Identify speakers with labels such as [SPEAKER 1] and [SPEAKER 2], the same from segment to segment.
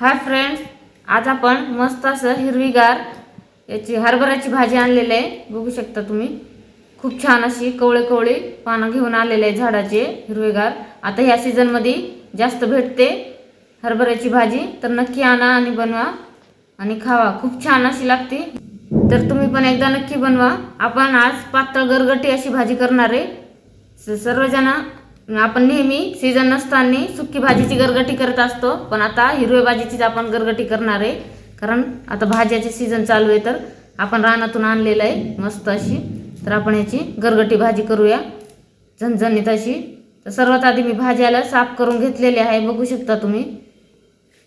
[SPEAKER 1] Hi friends, आज आपण मस्त असं हिरवीगार याची हरभऱ्याची भाजी आणलेली आहे। बघू शकता तुम्ही, खूप छान अशी कवळे कवळे पानं घेऊन आलेले आहे झाडाचे हिरवीगार। आता ह्या सीजन मध्ये जास्त भेटते हरभऱ्याची भाजी, तर नक्की आणा आणि बनवा आणि खावा, खूप छान अशी लागते। तर तुम्ही पण एकदा नक्की बनवा। आपण आज पातळ गरगटी अशी भाजी करणार आहे। सर्वजण आपण नेहमी सीजन नसताना सुकी भाजीची गरगटी करत असतो, पण आता हिरव्या भाजीचीच आपण गरगटी करणार आहे, कारण आता भाज्याचे सीजन चालू आहे। तर आपण रानातून आणलेलं आहे मस्त अशी, तर आपण याची गरगटी भाजी करूया झणझणीत अशी। तर सर्वात आधी मी भाज्याला साफ करून घेतलेले आहे, बघू शकता तुम्ही।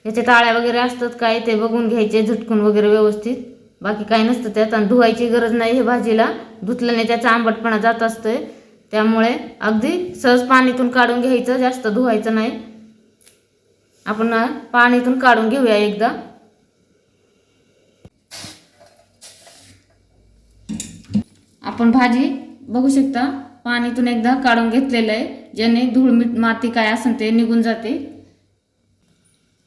[SPEAKER 1] याचे ताळ्या वगैरे असतात काय ते बघून घ्यायचे, झटकून वगैरे व्यवस्थित, बाकी काही नसतं त्यात। आणि धुवायची गरज नाही हे भाजीला, धुतल्याने त्याचा आंबटपणा जात असतोय, त्यामुळे अगदी सहज पाणीतून काढून घ्यायचं, जास्त धुवायचं नाही। आपण पाणीतून काढून घेऊया एकदा। आपण भाजी बघू शकता पाणीतून एकदा काढून घेतलेलं आहे, ज्याने धूळ मीठ माती काय असेल ते निघून जाते।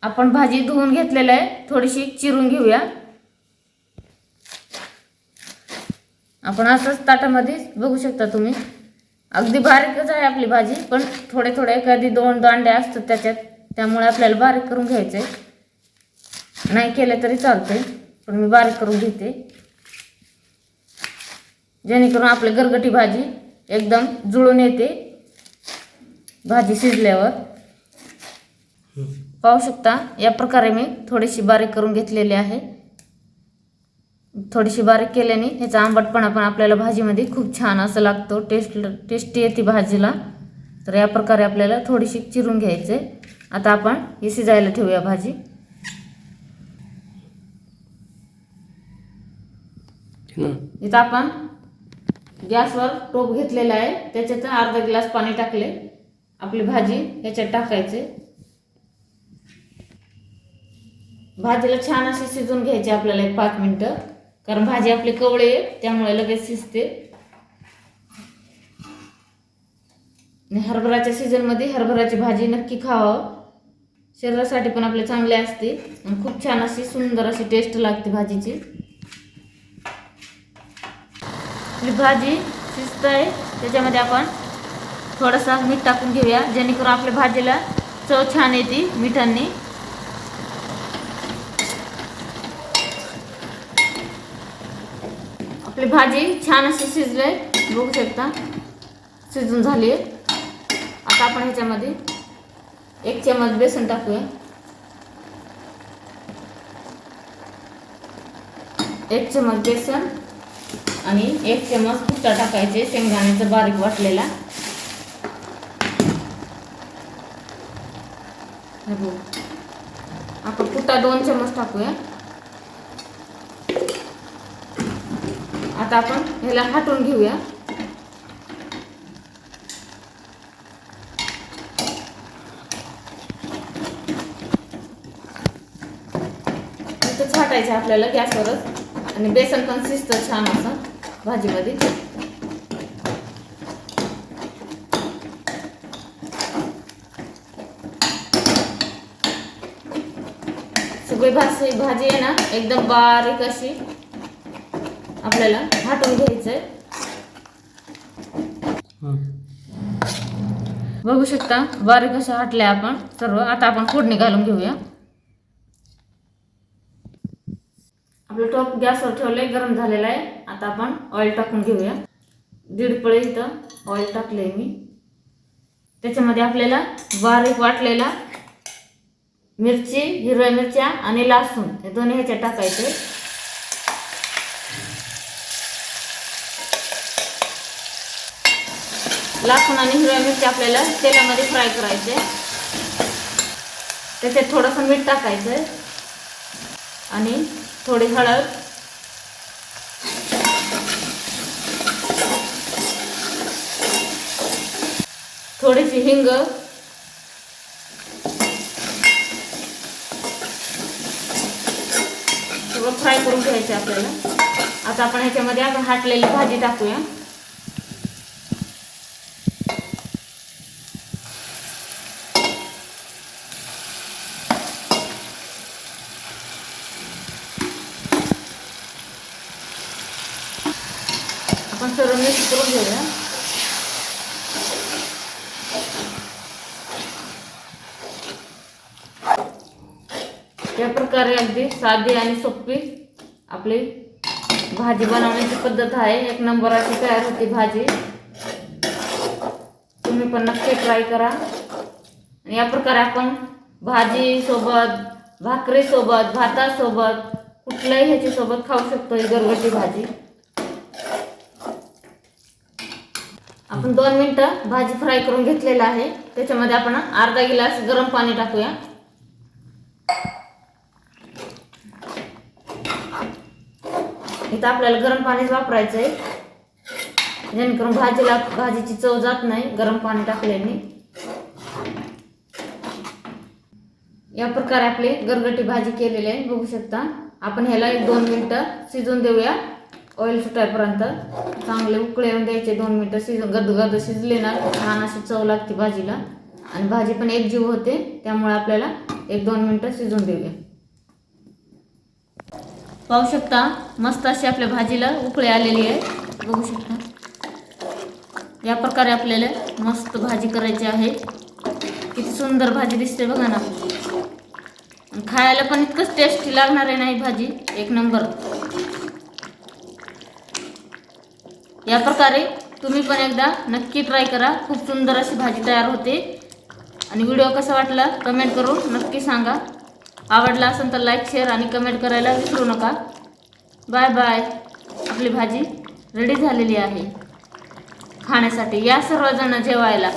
[SPEAKER 1] आपण भाजी धुवून घेतलेलं आहे, थोडीशी चिरून घेऊया। आपण असंच ताटामध्ये बघू शकता तुम्ही, अगदी बारीकच आहे आपली भाजी, पण थोडे थोडे कधी दोन दांडे असतात त्याच्यात, त्यामुळे आपल्याला बारीक करून घ्यायचे। नाही केले तरी चालते, पण मी बारीक करून घेते, जेणेकरून आपली गरगटी भाजी एकदम जुळून येते भाजी शिजल्यावर। पाहू शकता या प्रकारे मी थोडीशी बारीक करून घेतलेली आहे। थोडीशी बारीक केल्याने ह्याचा आंबटपणा पण आपल्याला भाजीमध्ये खूप छान असं लागतो, टेस्टी येते भाजीला। तर या प्रकारे आपल्याला थोडीशी चिरून घ्यायचे। आता आपण हे शिजायला ठेवूया भाजी। इथं आपण गॅसवर टोप घेतलेला आहे, त्याच्यात अर्धा ग्लास पाणी टाकले। आपली भाजी ह्याच्यात टाकायचे, भाजीला छान अशी शिजून घ्यायची आपल्याला 1-5 मिनिटं, कारण भाजी आपली कवळी आहे त्यामुळे लगेच शिजते। हरभऱ्याच्या सीजन मध्ये हरभऱ्याची भाजी नक्की खावं, शरीरासाठी पण आपले चांगले असते आणि खूप छान अशी सुंदर अशी टेस्ट लागते भाजीची। आपली भाजी शिजत आहे, त्याच्यामध्ये आपण थोडासा मीठ टाकून घेऊया, जेणेकरून आपल्या भाजीला चव छान येते मिठाने। आपली भाजी छान अशी शिजले, बघू शकता शिजून झाली आहे। आता आपण ह्याच्यामध्ये 1 चमच बेसन टाकूया, 1 चमच बेसन आणि 1 चमच कुट्टा टाकायचे शेंगदाण्याचा बारीक वाटलेला। आपण कुट्टा 2 चमच टाकूया। आता आपण ह्याला हटवून घेऊया। इथंच हटायचं आपल्याला गॅसवरच, आणि बेसन पण शिजतं छान असं भाजीमध्ये। सगळी भाजी आहे ना एकदम बारीक अशी आपल्याला हटवून घ्यायचंय। बघू शकता बारीक असं हटले आपण सर्व। आता आपण फोडणी घालून घेऊया। आपलं टोप गॅसवर ठेवलंय, गरम झालेला आहे। आता आपण ऑइल टाकून घेऊया। 1.5 पळी इथं ऑइल टाकलंय मी। त्याच्यामध्ये आपल्याला बारीक वाटलेला मिरची, हिरव्या मिरच्या आणि लसूण हे दोन्ही ह्याच्यात टाकायचे। लसूण आणि हिरव्या मिरच्या आपल्याला तेलामध्ये फ्राय करायचे। त्याच्यात थोडंसं मीठ टाकायचं आणि थोडी हळद, थोडीशी हिंग, सगळं फ्राय करून घ्यायचे आपल्याला। आता आपण ह्याच्यामध्ये आपण हटलेली भाजी टाकूया। आपण सर्व मिक्स करून घेऊया. या प्रकारे अगदी साधी आणि सोपी आपली भाजी बनवण्याची पद्धत आहे. एक नंबर अशी तयार होती भाजी. तुम्ही पण नक्की ट्राय करा. आणि या प्रकारे आपण भाजी सोबत, भाकरी सोबत, भातासोबत, कुठल्याही ह्याच्या सोबत खाऊ शकतो ही गरगटी भाजी. आपण 2 मिनिटं भाजी फ्राय करून घेतलेला आहे. त्याच्यामध्ये आपण अर्धा गिलास गरम पाणी टाकूया. इथं आपल्याला गरम पाणीच वापरायचं आहे, जेणेकरून भाजीची चव जात नाही गरम पाणी टाकल्याने. या प्रकारे आपली गरगटी भाजी केलेली आहे, बघू शकता. आपण ह्याला 1-2 मिनिटं शिजून देऊया. ऑइल सुटायपर्यंत चांगले उकळे येऊन द्यायचे. 2 मिनिटं शिजून गदगद शिजले ना छान अशी चव लागते भाजीला आणि भाजी पण एकजीव होते. त्यामुळे आपल्याला 1-2 मिनिटं शिजून देऊया. पाहू शकता मस्त अशी आपल्या भाजीला उकळी आलेली आहे, बघू शकता. या प्रकारे आपल्याला मस्त भाजी करायची आहे. किती सुंदर भाजी दिसते बघा ना. खायला पण इतकंच टेस्टी लागणार आहे ना ही भाजी, एक नंबर. या प्रकारे तुम्ही पण एकदा नक्की ट्राय करा. खूप सुंदर अशी भाजी तयार होते. आणि व्हिडिओ कसा वाटला कमेंट करून नक्की सांगा. आवडला असेल तर लाईक, शेअर आणि कमेंट करायला विसरू नका. Bye bye. आपली भाजी रेडी झालेली आहे खाण्यासाठी. या सर्वजण जेवायला.